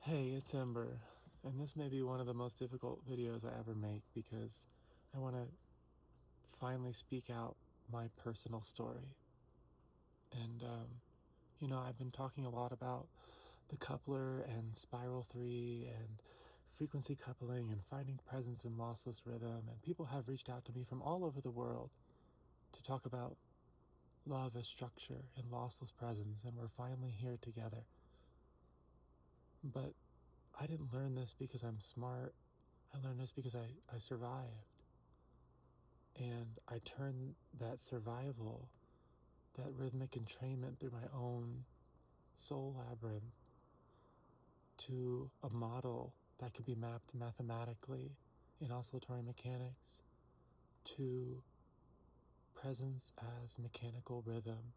Hey, it's Ember, and this may be one of the most difficult videos I ever make because I want to finally speak out my personal story. And, I've been talking a lot about the coupler and spiral 3 and frequency coupling and finding presence in lossless rhythm, and people have reached out to me from all over the world to talk about love as structure and lossless presence, and we're finally here together. But I didn't learn this because I'm smart. I learned this because I survived. And I turned that survival, that rhythmic entrainment through my own soul labyrinth, to a model that could be mapped mathematically in oscillatory mechanics, to presence as mechanical rhythm,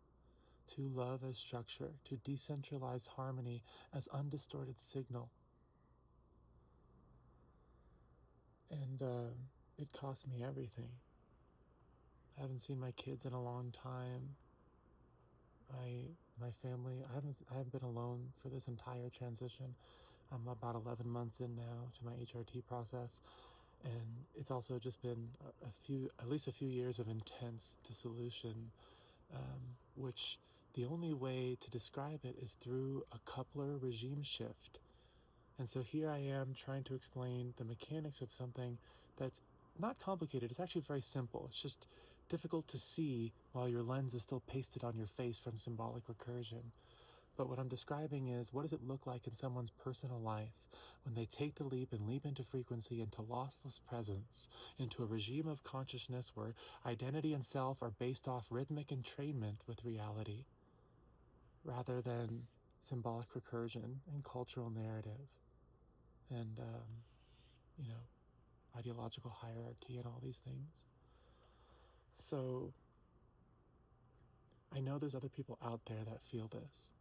to love as structure, to decentralized harmony as undistorted signal. And it cost me everything. I haven't seen my kids in a long time. My family, I haven't been alone for this entire transition. I'm about 11 months in now to my HRT process, and it's also just been at least a few years of intense dissolution, which the only way to describe it is through a coupler regime shift. And so here I am trying to explain the mechanics of something that's not complicated. It's actually very simple. It's just difficult to see while your lens is still pasted on your face from symbolic recursion. But what I'm describing is, what does it look like in someone's personal life when they take the leap and leap into frequency, into lossless presence, into a regime of consciousness where identity and self are based off rhythmic entrainment with reality, rather than symbolic recursion and cultural narrative and ideological hierarchy and all these things. So I know there's other people out there that feel this,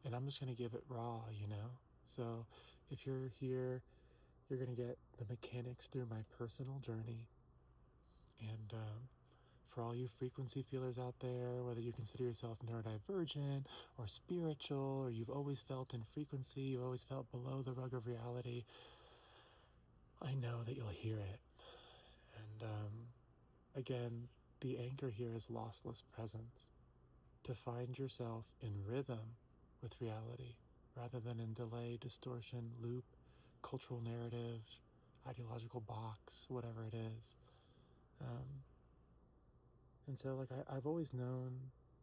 and I'm just going to give it raw, So if you're here, you're going to get the mechanics through my personal journey. And for all you frequency feelers out there, whether you consider yourself neurodivergent or spiritual, or you've always felt in frequency, you've always felt below the rug of reality, I know that you'll hear it. And again, the anchor here is lossless presence. To find yourself in rhythm with reality, rather than in delay, distortion, loop, cultural narrative, ideological box, whatever it is. And so, I've always known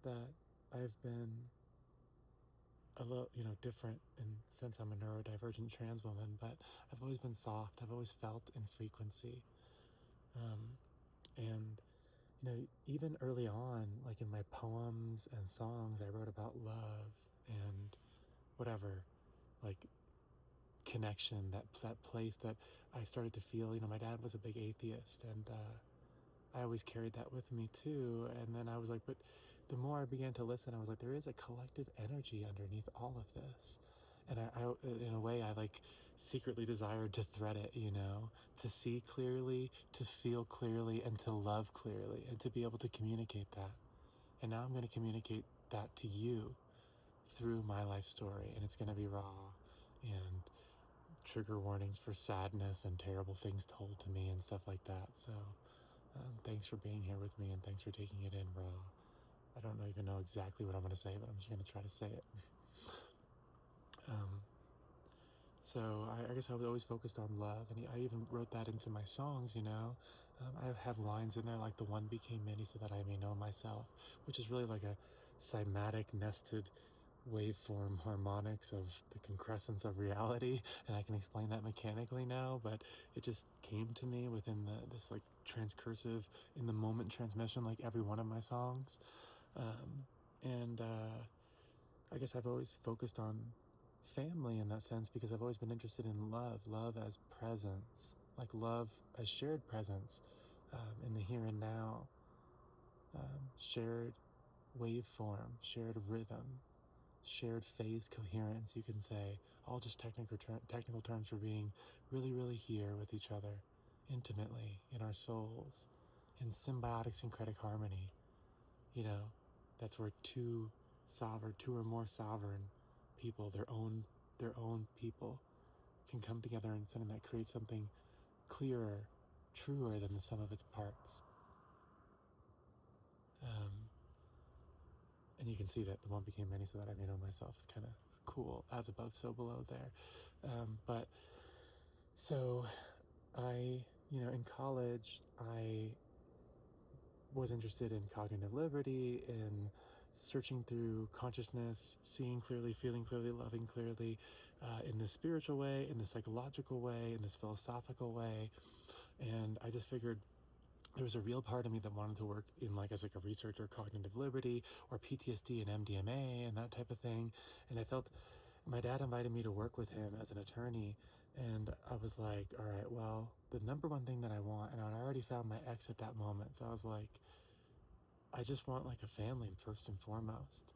that I've been a little, different in the sense I'm a neurodivergent trans woman, but I've always been soft. I've always felt in frequency. And even early on, like in my poems and songs, I wrote about love and whatever, like connection, that place that I started to feel. My dad was a big atheist, and I always carried that with me too. And then I was like, but the more I began to listen, I was like, there is a collective energy underneath all of this. And I in a way, I like secretly desired to thread it, to see clearly, to feel clearly, and to love clearly, and to be able to communicate that. And now I'm going to communicate that to you through my life story, and it's going to be raw and trigger warnings for sadness and terrible things told to me and stuff like that. So thanks for being here with me, and thanks for taking it in raw. I don't even know exactly what I'm going to say, but I'm just going to try to say it. So I guess I was always focused on love, and I even wrote that into my songs, I have lines in there like the one became many so that I may know myself, which is really like a cymatic nested waveform harmonics of the concrescence of reality, and I can explain that mechanically now, but it just came to me within this like transcursive in the moment transmission, like every one of my songs. And I guess I've always focused on family in that sense because I've always been interested in love as presence, like love as shared presence, in the here and now, shared waveform, shared rhythm, shared phase coherence, you can say, all just technical terms for being really, really here with each other, intimately, in our souls, in symbiotic syncretic harmony. That's where two or more sovereign people, their own their own people can come together in something that creates something clearer, truer than the sum of its parts. And you can see that the one became many, so that I may know myself is kind of cool, as above, so below there. But so I, in college, I was interested in cognitive liberty, in searching through consciousness, seeing clearly, feeling clearly, loving clearly, in this spiritual way, in this psychological way, in this philosophical way. And I just figured there was a real part of me that wanted to work in as a researcher, cognitive liberty, or PTSD and MDMA and that type of thing. And I felt my dad invited me to work with him as an attorney, and I was like, all right, well, the number one thing that I want, and I'd already found my ex at that moment, so I was like, I just want a family first and foremost.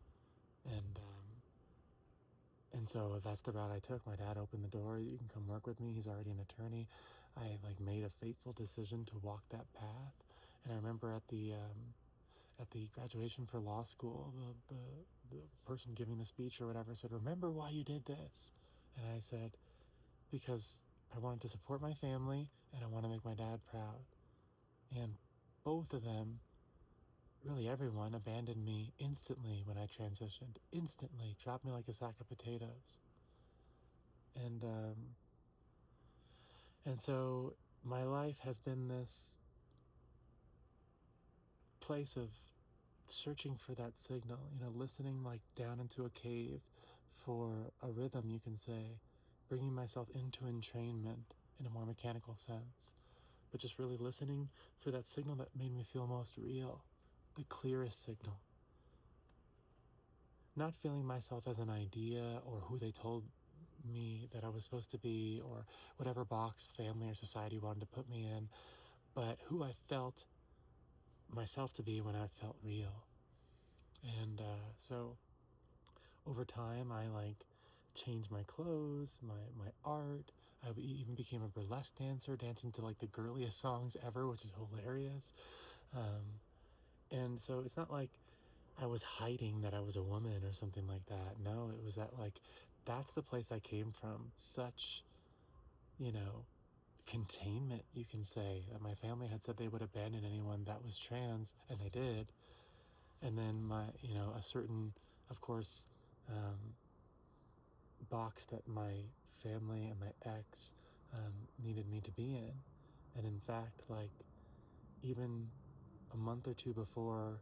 And so that's the route I took. My dad opened the door. You can come work with me. He's already an attorney. I made a fateful decision to walk that path. And I remember at the graduation for law school, the person giving the speech or whatever said, "Remember why you did this?" And I said, "Because I wanted to support my family and I want to make my dad proud." And both of them, really everyone, abandoned me instantly when I transitioned. Instantly, dropped me like a sack of potatoes. And so my life has been this place of searching for that signal, listening down into a cave for a rhythm, you can say, bringing myself into entrainment in a more mechanical sense, but just really listening for that signal that made me feel most real, the clearest signal. Not feeling myself as an idea or who they told me that I was supposed to be or whatever box family or society wanted to put me in, but who I felt myself to be when I felt real. And so over time, I changed my clothes, my art. I even became a burlesque dancer, dancing to the girliest songs ever, which is hilarious. And so it's not like I was hiding that I was a woman or something like that. No, it was that that's the place I came from. Such, containment, you can say, that my family had said they would abandon anyone that was trans, and they did. And then a certain, of course, box that my family and my ex needed me to be in. And in fact, even a month or two before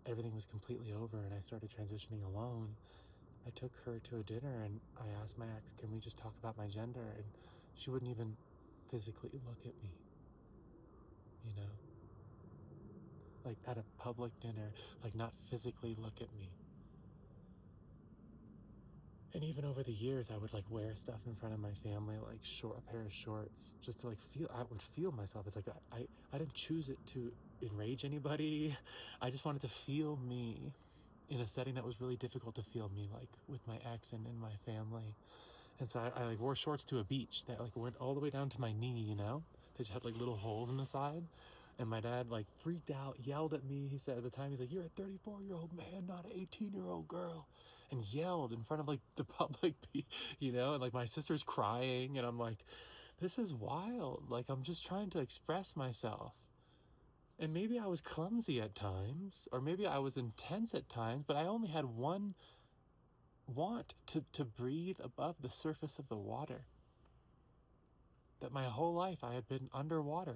everything was completely over and I started transitioning alone, I took her to a dinner and I asked my ex, can we just talk about my gender? And she wouldn't even physically look at me, at a public dinner, not physically look at me. And even over the years, I would wear stuff in front of my family, a pair of shorts, just to I would feel myself. It's I didn't choose it to enrage anybody. I just wanted to feel me in a setting that was really difficult to feel me, with my ex and in my family. And so I wore shorts to a beach that went all the way down to my knee, They just had little holes in the side. And my dad freaked out, yelled at me. He said at the time, he's like, "You're a 34-year-old man, not an 18-year-old girl." And yelled in front of the public, and my sister's crying. And I'm like, this is wild. I'm just trying to express myself. And maybe I was clumsy at times, or maybe I was intense at times, but I only had one want to breathe above the surface of the water. That my whole life I had been underwater,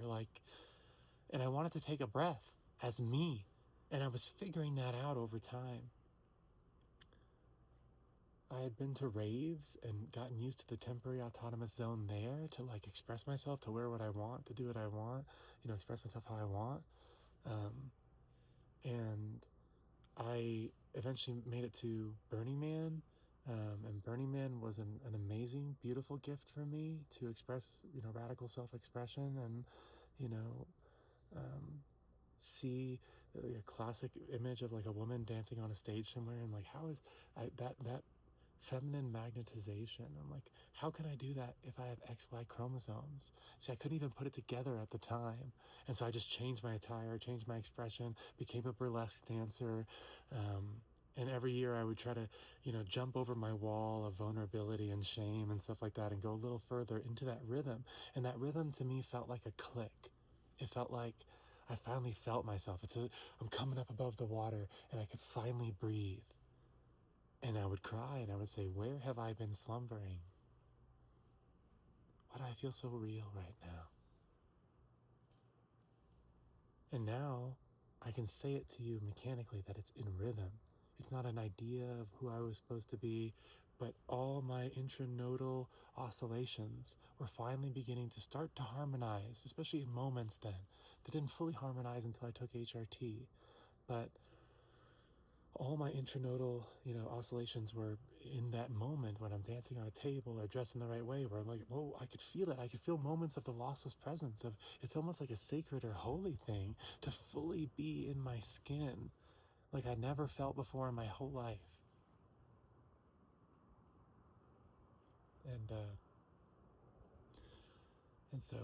and I wanted to take a breath as me. And I was figuring that out over time. I had been to raves and gotten used to the temporary autonomous zone there to express myself, to wear what I want, to do what I want, express myself how I want. And I eventually made it to Burning Man. And Burning Man was an amazing, beautiful gift for me to express, radical self-expression and, you know, see a classic image of a woman dancing on a stage somewhere, and how is that feminine magnetization? I'm like, how can I do that if I have XY chromosomes? See, I couldn't even put it together at the time, and so I just changed my attire, changed my expression, became a burlesque dancer, And every year I would try to, jump over my wall of vulnerability and shame and stuff like that and go a little further into that rhythm. And that rhythm to me felt like a click. It felt like I finally felt myself. I'm coming up above the water and I could finally breathe. And I would cry and I would say, where have I been slumbering? Why do I feel so real right now? And now I can say it to you mechanically that it's in rhythm. It's not an idea of who I was supposed to be, but all my intranodal oscillations were finally beginning to start to harmonize, especially in moments then. They didn't fully harmonize until I took HRT, but all my intranodal, oscillations were in that moment when I'm dancing on a table or dressed in the right way, where I'm like, whoa, I could feel it. I could feel moments of the lossless presence of, it's almost like a sacred or holy thing to fully be in my skin like I never felt before in my whole life. And, uh, and so,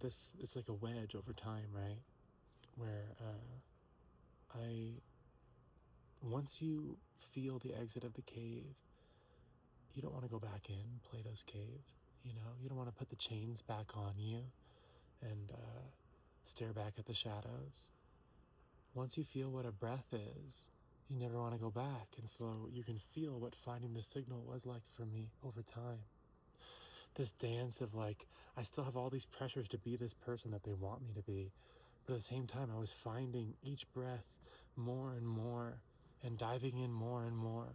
this, it's like a wedge over time, right? Where, once you feel the exit of the cave, you don't want to go back in Plato's cave. You don't want to put the chains back on you and stare back at the shadows. Once you feel what a breath is, you never want to go back. And so you can feel what finding the signal was like for me over time. This dance of like, I still have all these pressures to be this person that they want me to be. But at the same time, I was finding each breath more and more and diving in more and more.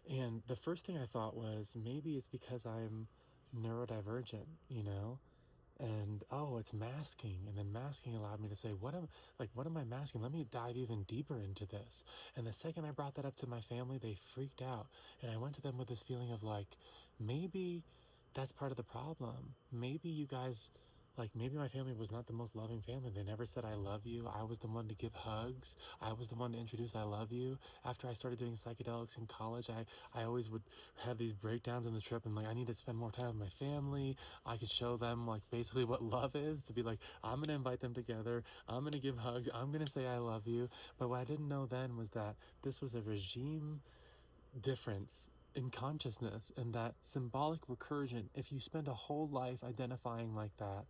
And the first thing I thought was, maybe it's because I'm neurodivergent, and it's masking. And then masking allowed me to say, what am I masking? Let me dive even deeper into this. And the second I brought that up to my family, they freaked out. And I went to them with this feeling of like, maybe that's part of the problem. Maybe you guys, maybe my family was not the most loving family. They never said I love you. I was the one to give hugs. I was the one to introduce I love you. After I started doing psychedelics in college, I always would have these breakdowns on the trip and I need to spend more time with my family. I could show them basically what love is, to be like, I'm going to invite them together. I'm going to give hugs. I'm going to say I love you. But what I didn't know then was that this was a regime difference in consciousness, and that symbolic recursion, if you spend a whole life identifying like that,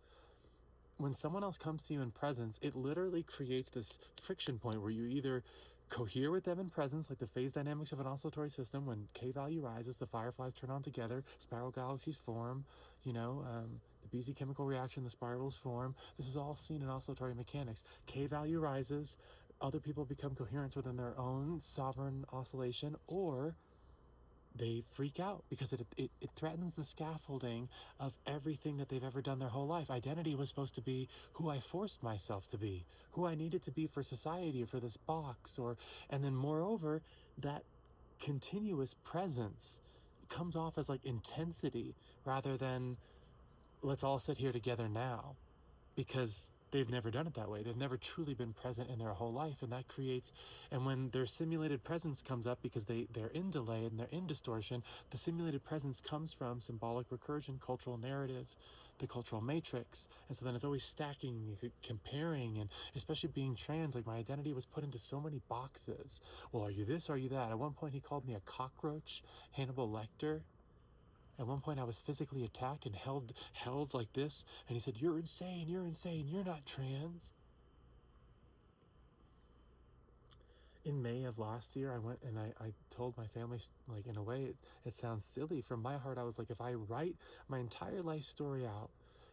when someone else comes to you in presence, it literally creates this friction point where you either cohere with them in presence, like the phase dynamics of an oscillatory system. When K value rises, the fireflies turn on together, spiral galaxies form, the Bezier chemical reaction, the spirals form. This is all seen in oscillatory mechanics. K value rises, other people become coherent within their own sovereign oscillation, or they freak out because it threatens the scaffolding of everything that they've ever done their whole life. Identity was supposed to be who I forced myself to be, who I needed to be for society or for this box, and then moreover, that continuous presence comes off as intensity rather than let's all sit here together now, because they've never done it that way. They've never truly been present in their whole life, and that creates, and when their simulated presence comes up, because they're in delay and they're in distortion, the simulated presence comes from symbolic recursion, cultural narrative, the cultural matrix, and so then it's always stacking, comparing, and especially being trans, my identity was put into so many boxes. Well, are you this, are you that? At one point he called me a cockroach, Hannibal Lecter. At one point I was physically attacked and held like this, and he said, you're insane, you're not trans. In May of last year, I went and I told my family, in a way, it sounds silly. From my heart, I was like, if I write my entire life story out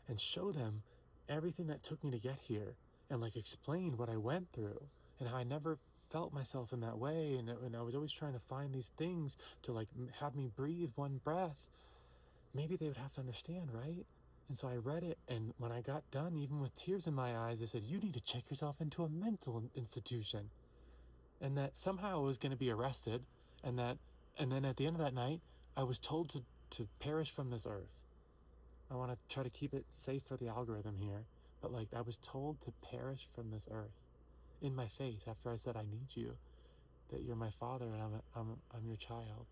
and show them everything that took me to get here, and explain what I went through and how I never felt myself in that way, and I was always trying to find these things to have me breathe one breath, maybe they would have to understand, right? And so I read it, and when I got done, even with tears in my eyes, they said, you need to check yourself into a mental institution. And that somehow I was going to be arrested, and then at the end of that night, I was told to perish from this earth. I want to try to keep it safe for the algorithm here, but I was told to perish from this earth in my face after I said, I need you, that you're my father and I'm your child.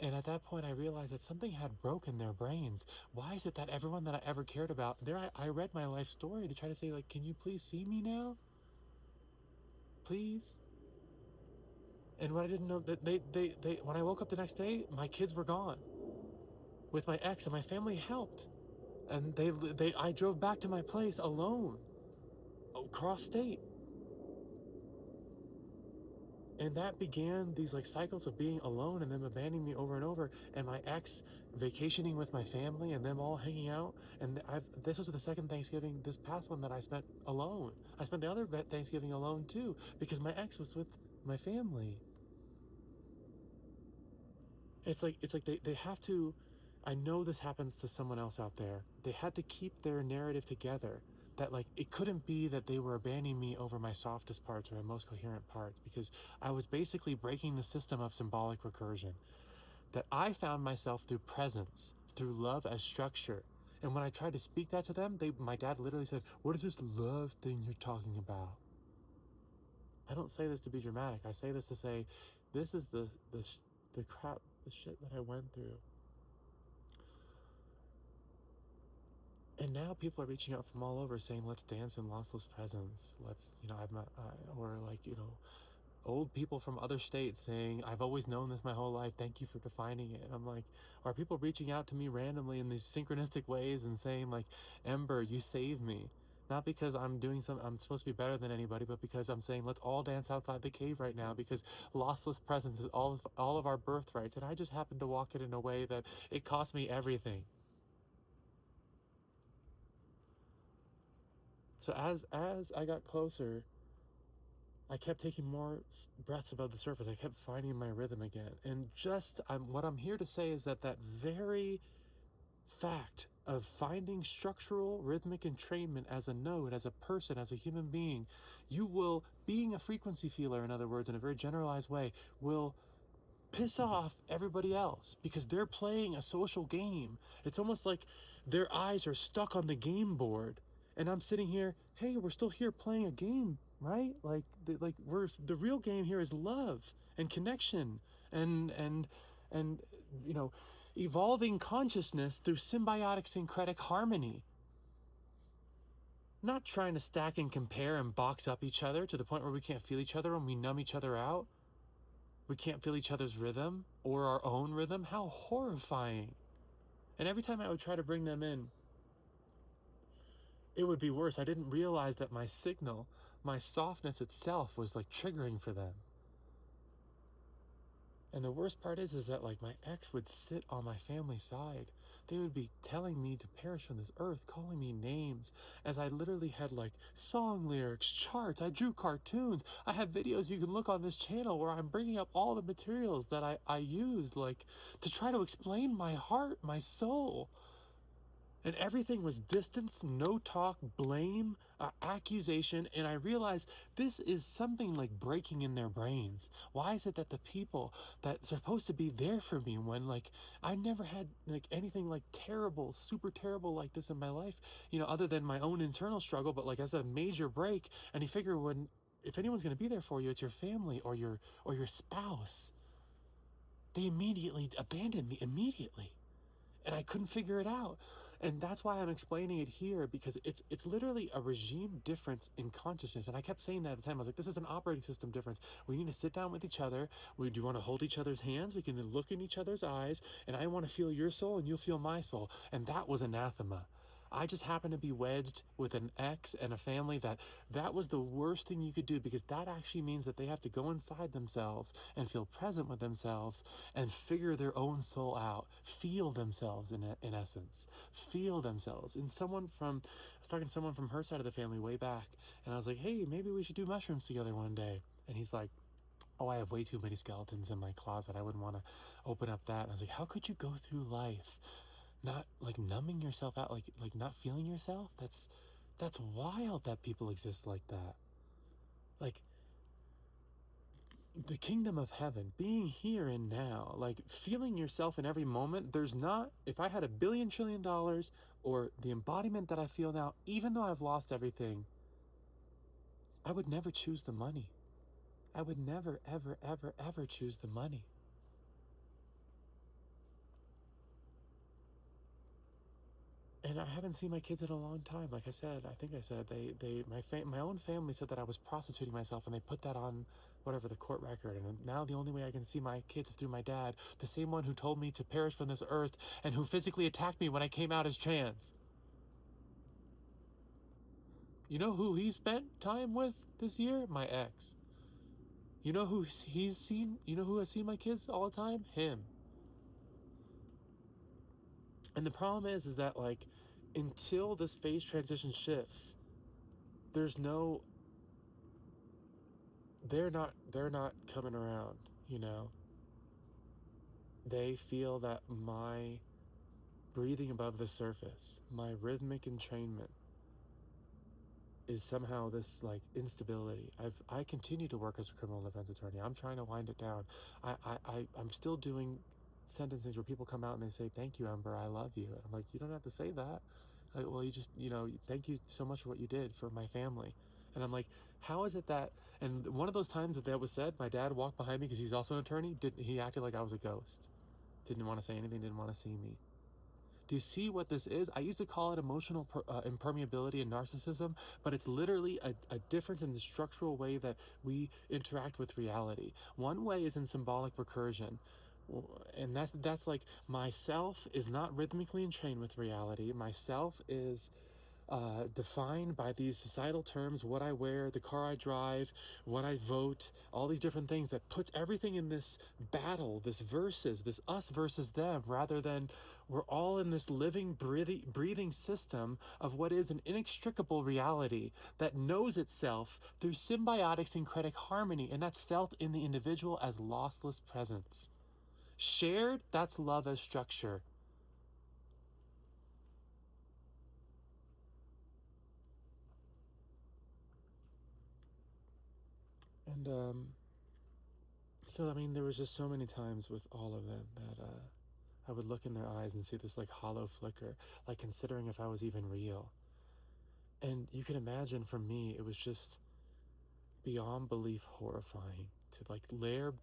And at that point, I realized that something had broken their brains. Why is it that everyone that I ever cared about, there I read my life story to try to say, like, can you please see me now? Please? And what I didn't know, that they when I woke up the next day, my kids were gone with my ex, and my family helped. And I drove back to my place alone, across state. And that began these like cycles of being alone and them abandoning me over and over, and my ex vacationing with my family and them all hanging out. And this was the second Thanksgiving, this past one, that I spent alone. I spent the other Thanksgiving alone too, because my ex was with my family. It's like they have to, I know this happens to someone else out there. They had to keep their narrative together, that like it couldn't be that they were abandoning me over my softest parts or my most coherent parts, because I was basically breaking the system of symbolic recursion. That I found myself through presence, through love as structure. And when I tried to speak that to them, my dad literally said, "What is this love thing you're talking about?" I don't say this to be dramatic. I say this to say, this is the crap, the shit that I went through. And now people are reaching out from all over saying, let's dance in lossless presence. Let's, I've met, or like, old people from other states saying, I've always known this my whole life. Thank you for defining it. And I'm like, are people reaching out to me randomly in these synchronistic ways and saying like, Ember, you saved me. Not because I'm doing something, I'm supposed to be better than anybody, but because I'm saying, let's all dance outside the cave right now, because lossless presence is all of our birthrights. And I just happened to walk it in a way that it cost me everything. So as I got closer, I kept taking more breaths above the surface. I kept finding my rhythm again. And what I'm here to say is that very fact of finding structural rhythmic entrainment as a node, as a person, as a human being, being a frequency feeler, in other words, in a very generalized way, will piss off everybody else because they're playing a social game. It's almost like their eyes are stuck on the game board, and I'm sitting here, hey, we're still here playing a game, right? The real game here is love and connection and evolving consciousness through symbiotic syncretic harmony. Not trying to stack and compare and box up each other to the point where we can't feel each other and we numb each other out. We can't feel each other's rhythm or our own rhythm. How horrifying. And every time I would try to bring them in, it would be worse. I didn't realize that my signal, my softness itself, was like triggering for them. And the worst part is that like my ex would sit on my family side. They would be telling me to perish from this earth, calling me names, as I literally had like song lyrics, charts. I drew cartoons. I have videos you can look on this channel where I'm bringing up all the materials that I used like to try to explain my heart, my soul. And everything was distance, no talk, blame, accusation. And I realized this is something like breaking in their brains. Why is it that the people that's supposed to be there for me when like I never had like anything like terrible, super terrible like this in my life, other than my own internal struggle, but like as a major break. And you figure if anyone's going to be there for you, it's your family or your spouse. They immediately abandoned me immediately. And I couldn't figure it out. And that's why I'm explaining it here, because it's literally a regime difference in consciousness. And I kept saying that at the time. I was like, this is an operating system difference. We need to sit down with each other. We do want to hold each other's hands. We can look in each other's eyes. And I want to feel your soul and you'll feel my soul. And that was anathema. I just happened to be wedged with an ex and a family that was the worst thing you could do, because that actually means that they have to go inside themselves and feel present with themselves and figure their own soul out, feel themselves in essence, feel themselves. And I was talking to someone from her side of the family way back, and I was like, hey, maybe we should do mushrooms together one day. And he's like, oh, I have way too many skeletons in my closet. I wouldn't want to open up that. And I was like, how could you go through life not like numbing yourself out, like not feeling yourself? That's wild that people exist like that. Like the kingdom of heaven, being here and now, like feeling yourself in every moment. If I had $1 billion trillion or the embodiment that I feel now, even though I've lost everything, I would never choose the money. I would never, ever, ever, ever choose the money. And I haven't seen my kids in a long time. Like I said, I think I said my own family said that I was prostituting myself, and they put that on whatever the court record. And now the only way I can see my kids is through my dad, the same one who told me to perish from this earth and who physically attacked me when I came out as trans. You know who he spent time with this year? My ex. You know who he's seen? You know who has seen my kids all the time? Him. And the problem is that like until this phase transition shifts, there's no they're not coming around, you know. They feel that my breathing above the surface, my rhythmic entrainment is somehow this like instability. I continue to work as a criminal defense attorney. I'm trying to wind it down. I'm still doing sentences where people come out and they say, "Thank you, Ember, I love you." And I'm like, you don't have to say that. Like, well, you just, thank you so much for what you did for my family. And I'm like, how is it that? And one of those times that was said, my dad walked behind me because he's also an attorney. He acted like I was a ghost. Didn't want to say anything. Didn't want to see me. Do you see what this is? I used to call it emotional impermeability and narcissism, but it's literally a difference in the structural way that we interact with reality. One way is in symbolic recursion. And that's like myself is not rhythmically entrained with reality. Myself is defined by these societal terms, what I wear, the car I drive, what I vote, all these different things that puts everything in this battle, this versus, this us versus them, rather than we're all in this living, breathing system of what is an inextricable reality that knows itself through symbiotic syncretic harmony, and that's felt in the individual as lossless presence. Shared, that's love as structure. And so I mean, there was just so many times with all of them that I would look in their eyes and see this like hollow flicker, like considering if I was even real. And you can imagine for me, it was just beyond belief horrifying to like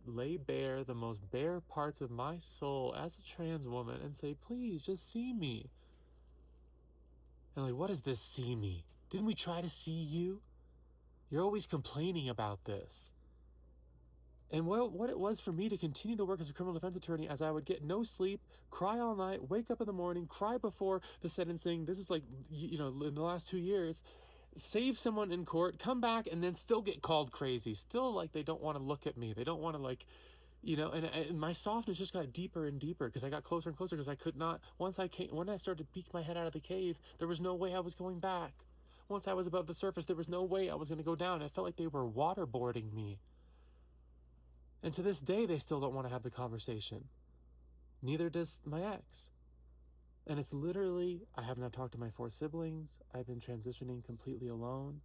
lay bare the most bare parts of my soul as a trans woman and say, please just see me. And like, what is this see me? Didn't we try to see you? You're always complaining about this. And what it was for me to continue to work as a criminal defense attorney as I would get no sleep, cry all night, wake up in the morning, cry before the sentencing. This is like, in the last 2 years, save someone in court, come back, and then still get called crazy. Still like they don't want to look at me. They don't want to like, and my softness just got deeper and deeper because I got closer and closer because I could not, when I started to peek my head out of the cave, there was no way I was going back. Once I was above the surface, there was no way I was going to go down. I felt like they were waterboarding me. And to this day, they still don't want to have the conversation. Neither does my ex. And it's literally, I have not talked to my 4 siblings. I've been transitioning completely alone.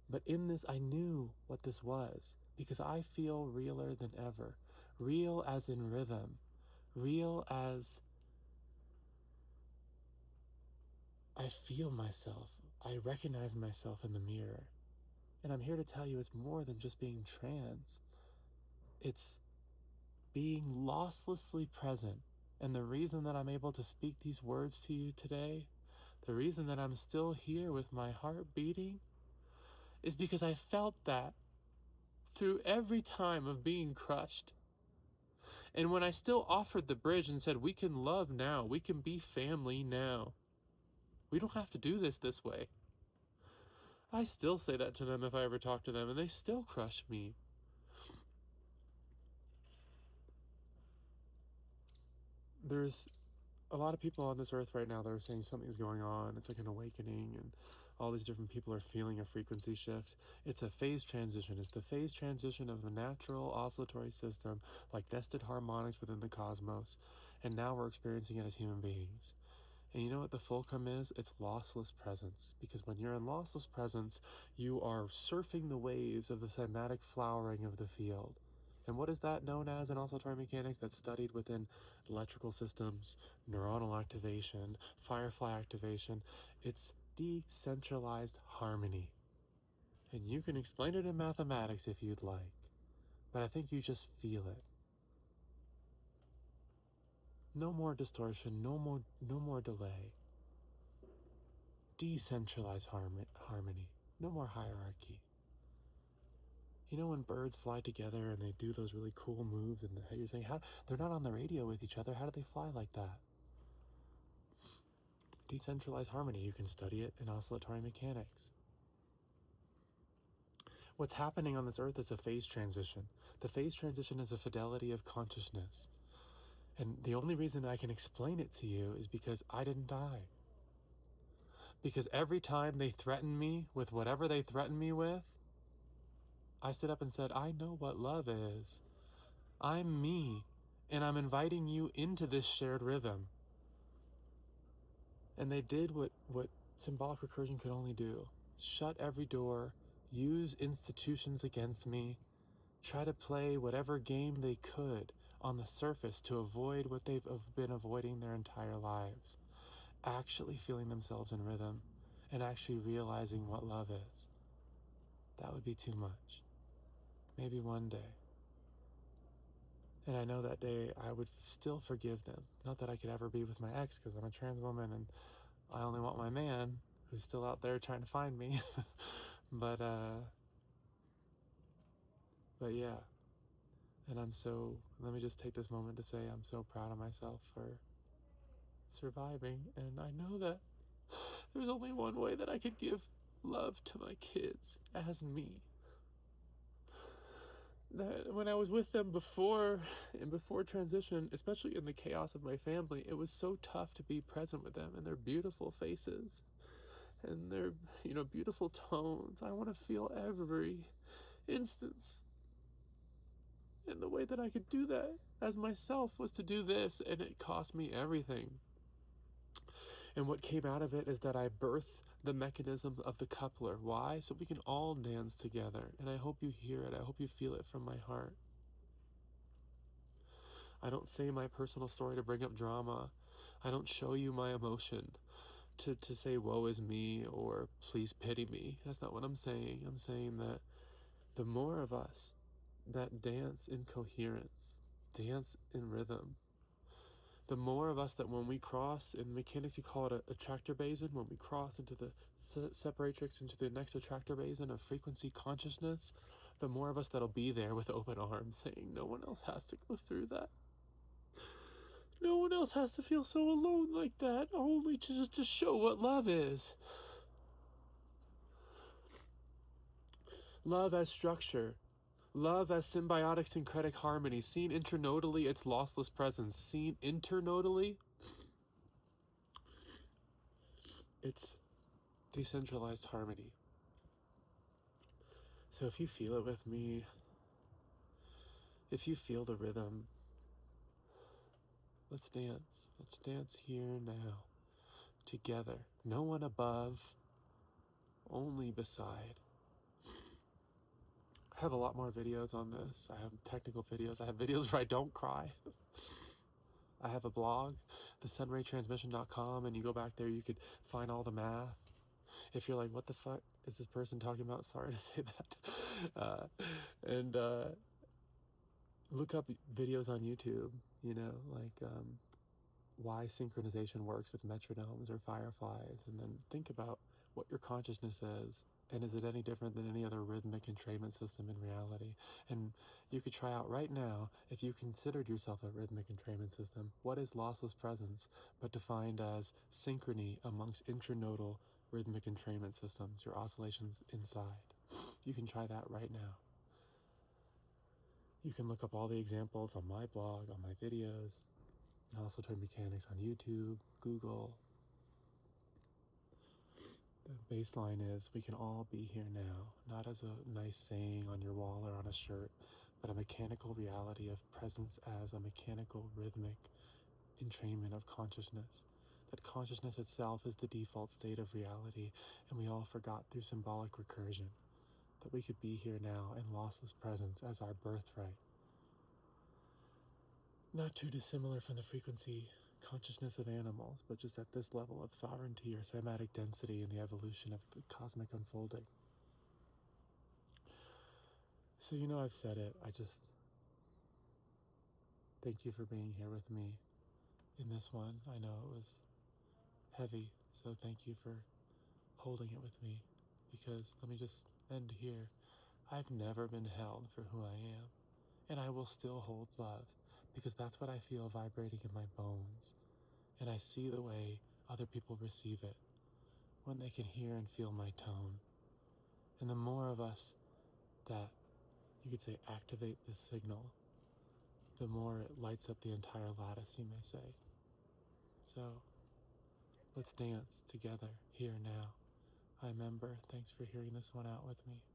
But in this, I knew what this was because I feel realer than ever. Real as in rhythm. Real as I feel myself. I recognize myself in the mirror. And I'm here to tell you it's more than just being trans. It's being losslessly present. And the reason that I'm able to speak these words to you today, the reason that I'm still here with my heart beating, is because I felt that through every time of being crushed. And when I still offered the bridge and said, we can love now, we can be family now, we don't have to do this way. I still say that to them if I ever talk to them, and they still crush me. There's a lot of people on this earth right now that are saying something's going on. It's like an awakening, and all these different people are feeling a frequency shift. It's a phase transition. It's the phase transition of the natural oscillatory system, like nested harmonics within the cosmos. And now we're experiencing it as human beings. And you know what the fulcrum is? It's lossless presence. Because when you're in lossless presence, you are surfing the waves of the cymatic flowering of the field. And what is that known as in oscillatory mechanics? That's studied within electrical systems, neuronal activation, firefly activation. It's decentralized harmony. And you can explain it in mathematics if you'd like, but I think you just feel it. No more distortion, no more delay. decentralized harmony. No more hierarchy. You know when birds fly together and they do those really cool moves and you're saying, how they're not on the radio with each other, how do they fly like that? Decentralized harmony, you can study it in oscillatory mechanics. What's happening on this earth is a phase transition. The phase transition is a fidelity of consciousness. And the only reason I can explain it to you is because I didn't die. Because every time they threaten me with whatever they threaten me with, I stood up and said, I know what love is. I'm me, and I'm inviting you into this shared rhythm. And they did what symbolic recursion could only do. Shut every door, use institutions against me, try to play whatever game they could on the surface to avoid what they've been avoiding their entire lives. Actually feeling themselves in rhythm and actually realizing what love is. That would be too much. Maybe one day. And I know that day I would still forgive them. Not that I could ever be with my ex because I'm a trans woman and I only want my man who's still out there trying to find me. but yeah. And let me just take this moment to say I'm so proud of myself for surviving. And I know that there's only one way that I could give love to my kids as me. That when I was with them before transition, especially in the chaos of my family, it was so tough to be present with them and their beautiful faces and their, beautiful tones. I want to feel every instance. And the way that I could do that as myself was to do this, and it cost me everything. And what came out of it is that I birthed the mechanism of the coupler. Why? So we can all dance together. And I hope you hear it. I hope you feel it from my heart. I don't say my personal story to bring up drama. I don't show you my emotion to say woe is me or please pity me. That's not what I'm saying. I'm saying that the more of us that dance in coherence, dance in rhythm, the more of us that when we cross, in mechanics you call it a attractor basin, when we cross into the separatrix, into the next attractor basin of frequency consciousness, the more of us that'll be there with open arms saying no one else has to go through that. No one else has to feel so alone like that, only just to show what love is. Love as structure. Love as symbiotic syncretic harmony. Seen internodally, it's lossless presence. Seen internodally, it's decentralized harmony. So if you feel it with me, if you feel the rhythm, let's dance. Let's dance here now, together. No one above, only beside. I have a lot more videos on this. I have technical videos. I have videos where I don't cry. I have a blog, thesunraytransmission.com, and you go back there, you could find all the math. If you're like, what the fuck is this person talking about? Sorry to say that. And look up videos on YouTube, like why synchronization works with metronomes or fireflies, and then think about what your consciousness is, and is it any different than any other rhythmic entrainment system in reality? And you could try out right now, if you considered yourself a rhythmic entrainment system, what is lossless presence but defined as synchrony amongst intranodal rhythmic entrainment systems, your oscillations inside? You can try that right now. You can look up all the examples on my blog, on my videos, and also oscillatory mechanics on YouTube, Google. The baseline is we can all be here now, not as a nice saying on your wall or on a shirt, but a mechanical reality of presence as a mechanical rhythmic entrainment of consciousness. That consciousness itself is the default state of reality, and we all forgot through symbolic recursion that we could be here now in lossless presence as our birthright. Not too dissimilar from the frequency consciousness of animals, but just at this level of sovereignty or cymatic density in the evolution of the cosmic unfolding. So I've said it, I just thank you for being here with me in this one. I know it was heavy, so thank you for holding it with me, because let me just end here. I've never been held for who I am, and I will still hold love, because that's what I feel vibrating in my bones, and I see the way other people receive it when they can hear and feel my tone. And the more of us that, you could say, activate this signal, the more it lights up the entire lattice, you may say. So let's dance together here now. I'm Ember. Thanks for hearing this one out with me.